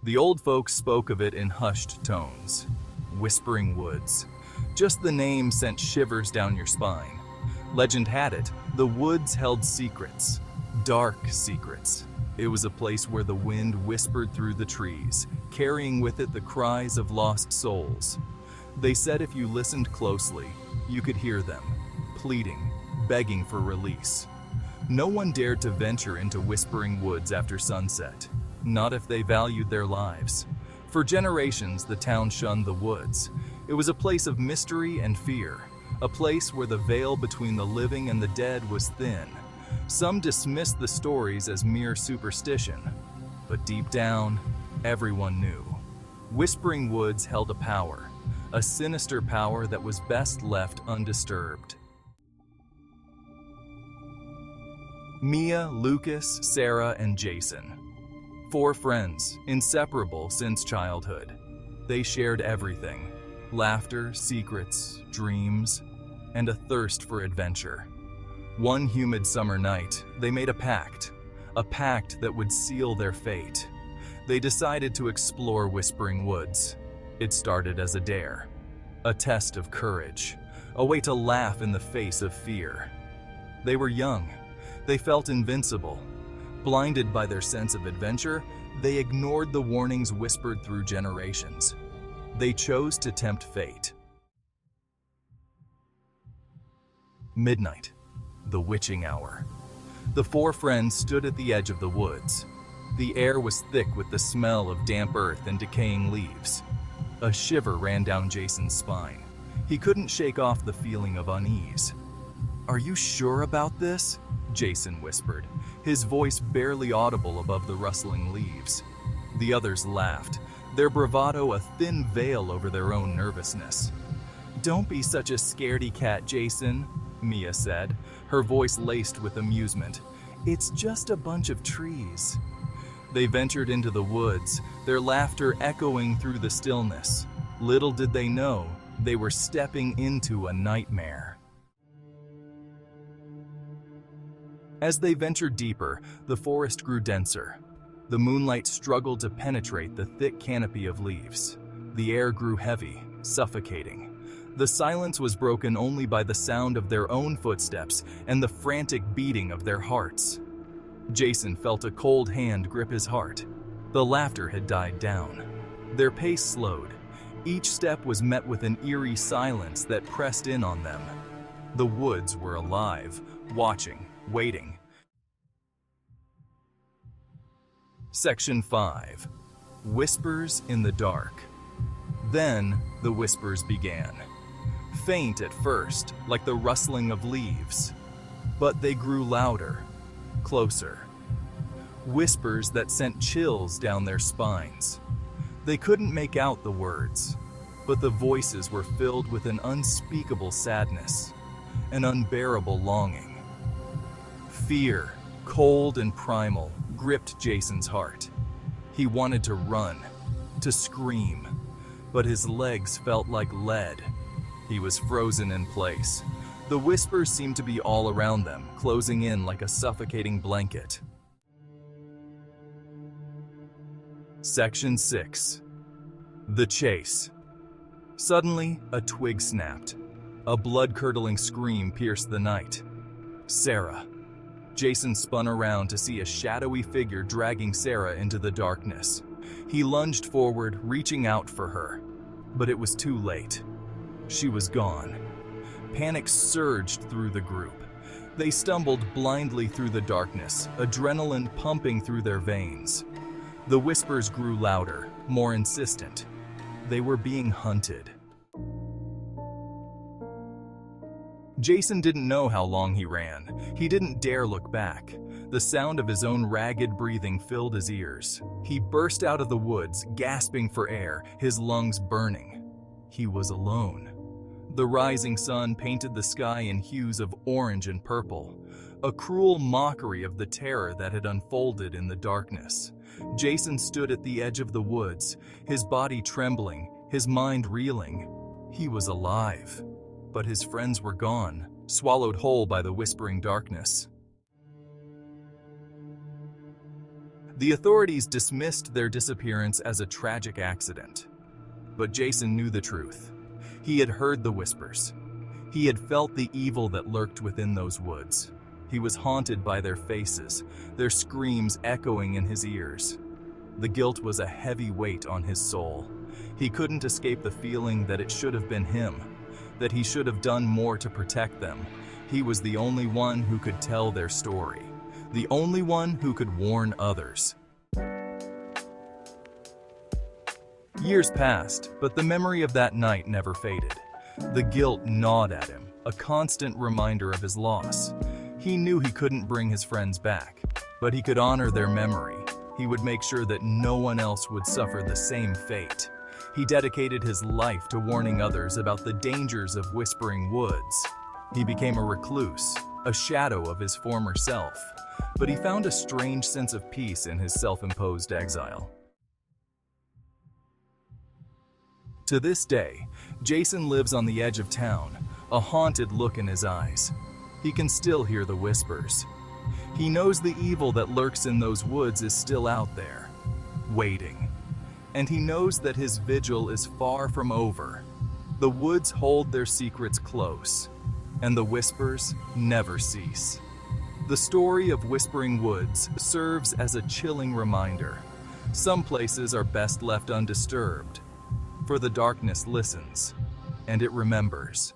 The old folks spoke of it in hushed tones. Whispering Woods. Just the name sent shivers down your spine. Legend had it, the woods held secrets. Dark secrets. It was a place where the wind whispered through the trees, carrying with it the cries of lost souls. They said if you listened closely, you could hear them, pleading, begging for release. No one dared to venture into Whispering Woods after sunset, not if they valued their lives. For generations, the town shunned the woods. It was a place of mystery and fear, a place where the veil between the living and the dead was thin. Some dismissed the stories as mere superstition, but deep down, everyone knew. Whispering Woods held a power, a sinister power that was best left undisturbed. Mia, Lucas, Sarah, and Jason. 4 friends, inseparable since childhood. They shared everything: laughter, secrets, dreams, and a thirst for adventure. One humid summer night, they made a pact that would seal their fate. They decided to explore Whispering Woods. It started as a dare, a test of courage, a way to laugh in the face of fear. They were young. They felt invincible. Blinded by their sense of adventure, they ignored the warnings whispered through generations. They chose to tempt fate. Midnight, the witching hour. The 4 friends stood at the edge of the woods. The air was thick with the smell of damp earth and decaying leaves. A shiver ran down Jason's spine. He couldn't shake off the feeling of unease. "Are you sure about this?" Jason whispered, his voice barely audible above the rustling leaves. The others laughed, their bravado a thin veil over their own nervousness. "Don't be such a scaredy cat, Jason," Mia said, her voice laced with amusement. "It's just a bunch of trees." They ventured into the woods, their laughter echoing through the stillness. Little did they know, they were stepping into a nightmare. As they ventured deeper, the forest grew denser. The moonlight struggled to penetrate the thick canopy of leaves. The air grew heavy, suffocating. The silence was broken only by the sound of their own footsteps and the frantic beating of their hearts. Jason felt a cold hand grip his heart. The laughter had died down. Their pace slowed. Each step was met with an eerie silence that pressed in on them. The woods were alive, watching, waiting. Section 5. Whispers in the Dark. Then the whispers began. Faint at first, like the rustling of leaves. But they grew louder, closer. Whispers that sent chills down their spines. They couldn't make out the words, but the voices were filled with an unspeakable sadness, an unbearable longing. Fear, cold and primal, gripped Jason's heart. He wanted to run, to scream, but his legs felt like lead. He was frozen in place. The whispers seemed to be all around them, closing in like a suffocating blanket. Section 6. The Chase. Suddenly, a twig snapped. A blood-curdling scream pierced the night. Sarah. Jason spun around to see a shadowy figure dragging Sarah into the darkness. He lunged forward, reaching out for her. But it was too late. She was gone. Panic surged through the group. They stumbled blindly through the darkness, adrenaline pumping through their veins. The whispers grew louder, more insistent. They were being hunted. Jason didn't know how long he ran. He didn't dare look back. The sound of his own ragged breathing filled his ears. He burst out of the woods, gasping for air, his lungs burning. He was alone. The rising sun painted the sky in hues of orange and purple, a cruel mockery of the terror that had unfolded in the darkness. Jason stood at the edge of the woods, his body trembling, his mind reeling. He was alive, but his friends were gone, swallowed whole by the whispering darkness. The authorities dismissed their disappearance as a tragic accident. But Jason knew the truth. He had heard the whispers. He had felt the evil that lurked within those woods. He was haunted by their faces, their screams echoing in his ears. The guilt was a heavy weight on his soul. He couldn't escape the feeling that it should have been him, that he should have done more to protect them. He was the only one who could tell their story, the only one who could warn others. Years passed, but the memory of that night never faded. The guilt gnawed at him, a constant reminder of his loss. He knew he couldn't bring his friends back, but he could honor their memory. He would make sure that no one else would suffer the same fate. He dedicated his life to warning others about the dangers of Whispering Woods. He became a recluse, a shadow of his former self, but he found a strange sense of peace in his self-imposed exile. To this day, Jason lives on the edge of town, a haunted look in his eyes. He can still hear the whispers. He knows the evil that lurks in those woods is still out there, waiting. And he knows that his vigil is far from over. The woods hold their secrets close, and the whispers never cease. The story of Whispering Woods serves as a chilling reminder. Some places are best left undisturbed, for the darkness listens, and it remembers.